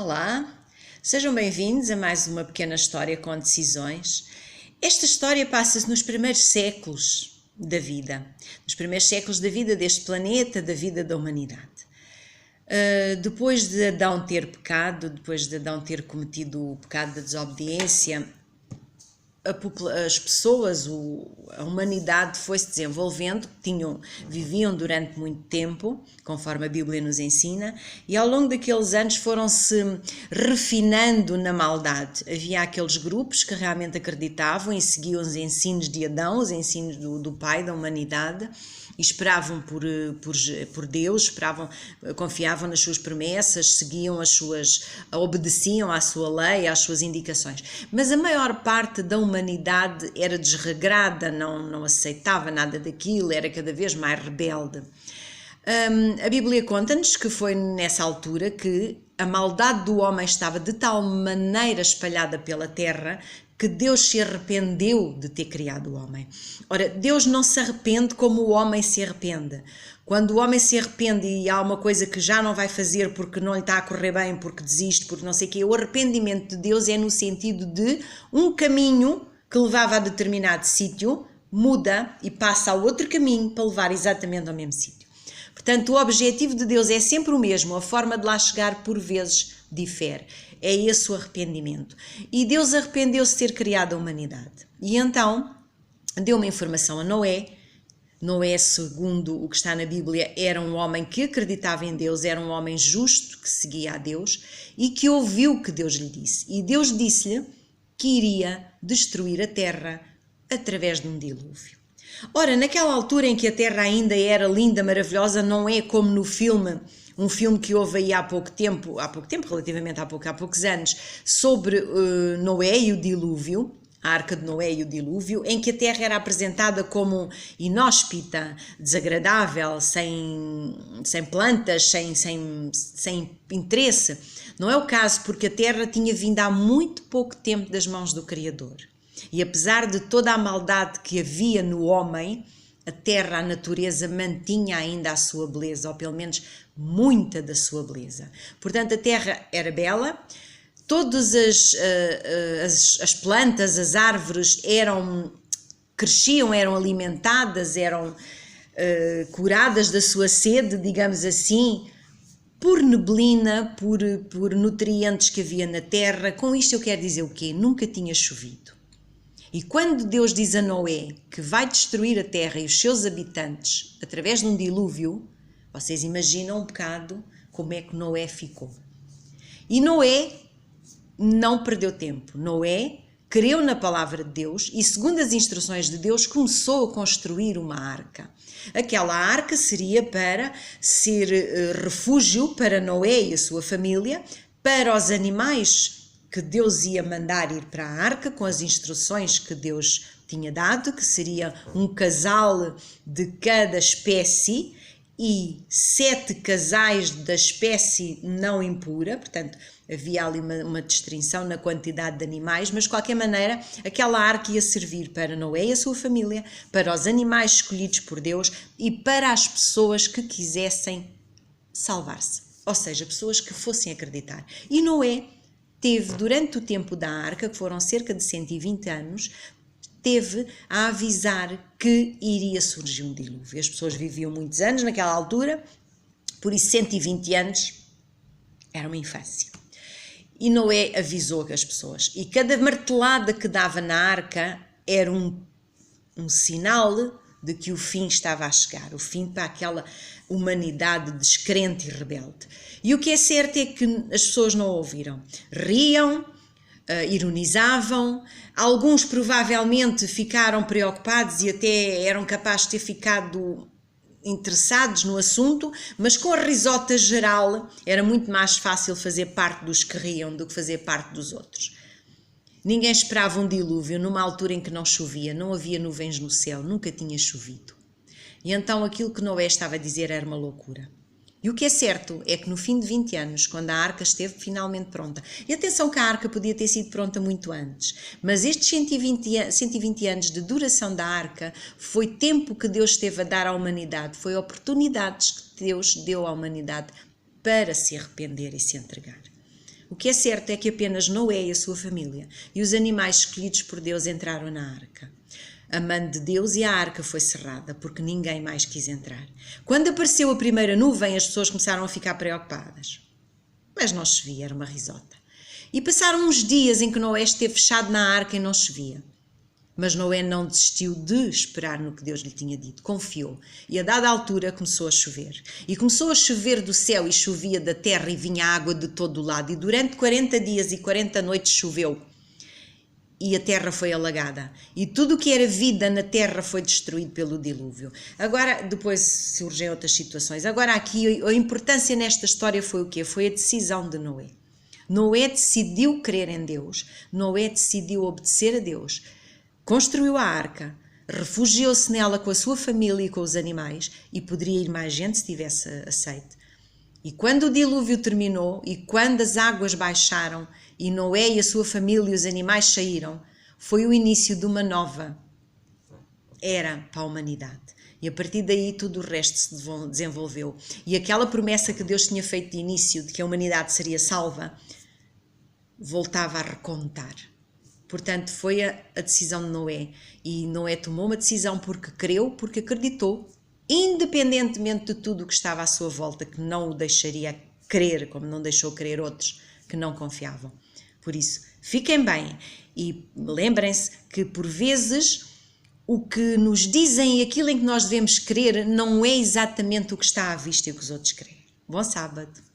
Olá, sejam bem-vindos a mais uma pequena história com decisões. Esta história passa-se nos primeiros séculos da vida, deste planeta, da vida da humanidade. Depois de Adão ter pecado, depois de Adão ter cometido o pecado da desobediência, as pessoas, a humanidade foi-se desenvolvendo, viviam durante muito tempo, conforme a Bíblia nos ensina, e ao longo daqueles anos foram-se refinando na maldade. Havia aqueles grupos que realmente acreditavam e seguiam os ensinos de Adão, os ensinos do pai da humanidade, e esperavam por Deus, confiavam nas suas promessas, obedeciam à sua lei, às suas indicações. Mas a maior parte da humanidade era desregrada, não aceitava nada daquilo, era cada vez mais rebelde. A Bíblia conta-nos que foi nessa altura que a maldade do homem estava de tal maneira espalhada pela terra que Deus se arrependeu de ter criado o homem. Ora, Deus não se arrepende como o homem se arrepende. Quando o homem se arrepende e há uma coisa que já não vai fazer porque não lhe está a correr bem, porque desiste, porque não sei o quê, o arrependimento de Deus é no sentido de um caminho que levava a determinado sítio, muda e passa a outro caminho para levar exatamente ao mesmo sítio. Portanto, o objetivo de Deus é sempre o mesmo, a forma de lá chegar por vezes difere. É esse o arrependimento. E Deus arrependeu-se de ter criado a humanidade. E então, deu uma informação a Noé. Noé, segundo o que está na Bíblia, era um homem que acreditava em Deus, era um homem justo que seguia a Deus e que ouviu o que Deus lhe disse. E Deus disse-lhe que iria destruir a terra através de um dilúvio. Ora, naquela altura em que a terra ainda era linda, maravilhosa, não é como no filme, um filme que houve aí há pouco tempo, relativamente há poucos anos, sobre Noé e o dilúvio, a Arca de Noé e o dilúvio, em que a terra era apresentada como inóspita, desagradável, sem plantas, sem interesse. Não é o caso, porque a terra tinha vindo há muito pouco tempo das mãos do Criador. E apesar de toda a maldade que havia no homem, a terra, a natureza, mantinha ainda a sua beleza, ou pelo menos muita da sua beleza. Portanto, a terra era bela, todas as plantas, as árvores cresciam, eram alimentadas, eram curadas da sua sede, digamos assim, por neblina, por nutrientes que havia na terra. Com isto eu quero dizer o quê? Nunca tinha chovido. E quando Deus diz a Noé que vai destruir a terra e os seus habitantes através de um dilúvio, vocês imaginam um bocado como é que Noé ficou. E Noé não perdeu tempo. Noé creu na palavra de Deus e, segundo as instruções de Deus, começou a construir uma arca. Aquela arca seria para ser refúgio para Noé e a sua família, para os animais que Deus ia mandar ir para a arca, com as instruções que Deus tinha dado, que seria um casal de cada espécie e 7 casais da espécie não impura, portanto havia ali uma distinção na quantidade de animais, mas de qualquer maneira aquela arca ia servir para Noé e a sua família, para os animais escolhidos por Deus e para as pessoas que quisessem salvar-se, ou seja, pessoas que fossem acreditar. E Noé teve, durante o tempo da arca, que foram cerca de 120 anos, teve a avisar que iria surgir um dilúvio. As pessoas viviam muitos anos naquela altura, por isso 120 anos era uma infância. E Noé avisou as pessoas. E cada martelada que dava na arca era um sinal de que o fim estava a chegar, o fim para aquela humanidade descrente e rebelde. E o que é certo é que as pessoas não ouviram. Riam, ironizavam, alguns provavelmente ficaram preocupados e até eram capazes de ter ficado interessados no assunto, mas com a risota geral era muito mais fácil fazer parte dos que riam do que fazer parte dos outros. Ninguém esperava um dilúvio numa altura em que não chovia, não havia nuvens no céu, nunca tinha chovido. E então aquilo que Noé estava a dizer era uma loucura. E o que é certo é que no fim de 20 anos, quando a arca esteve finalmente pronta, e atenção que a arca podia ter sido pronta muito antes, mas estes 120 anos de duração da arca foi tempo que Deus esteve a dar à humanidade, foi oportunidades que Deus deu à humanidade para se arrepender e se entregar. O que é certo é que apenas Noé e a sua família e os animais escolhidos por Deus entraram na arca. A mão de Deus e a arca foi cerrada, porque ninguém mais quis entrar. Quando apareceu a primeira nuvem, as pessoas começaram a ficar preocupadas. Mas não chovia, era uma risota. E passaram uns dias em que Noé esteve fechado na arca e não chovia. Mas Noé não desistiu de esperar no que Deus lhe tinha dito, confiou. E a dada altura começou a chover. E começou a chover do céu e chovia da terra e vinha água de todo o lado. E durante 40 dias e 40 noites choveu. E a terra foi alagada. E tudo o que era vida na terra foi destruído pelo dilúvio. Agora, depois surgem outras situações. Agora aqui, a importância nesta história foi o quê? Foi a decisão de Noé. Noé decidiu crer em Deus. Noé decidiu obedecer a Deus. Construiu a arca. Refugiou-se nela com a sua família e com os animais. E poderia ir mais gente se tivesse aceito. E quando o dilúvio terminou e quando as águas baixaram e Noé e a sua família e os animais saíram, foi o início de uma nova era para a humanidade. E a partir daí tudo o resto se desenvolveu. E aquela promessa que Deus tinha feito de início, de que a humanidade seria salva, voltava a recontar. Portanto, foi a decisão de Noé. E Noé tomou uma decisão porque creu, porque acreditou, independentemente de tudo o que estava à sua volta, que não o deixaria crer, como não deixou crer outros que não confiavam. Por isso, fiquem bem e lembrem-se que por vezes o que nos dizem e aquilo em que nós devemos crer não é exatamente o que está à vista e o que os outros creem. Bom sábado!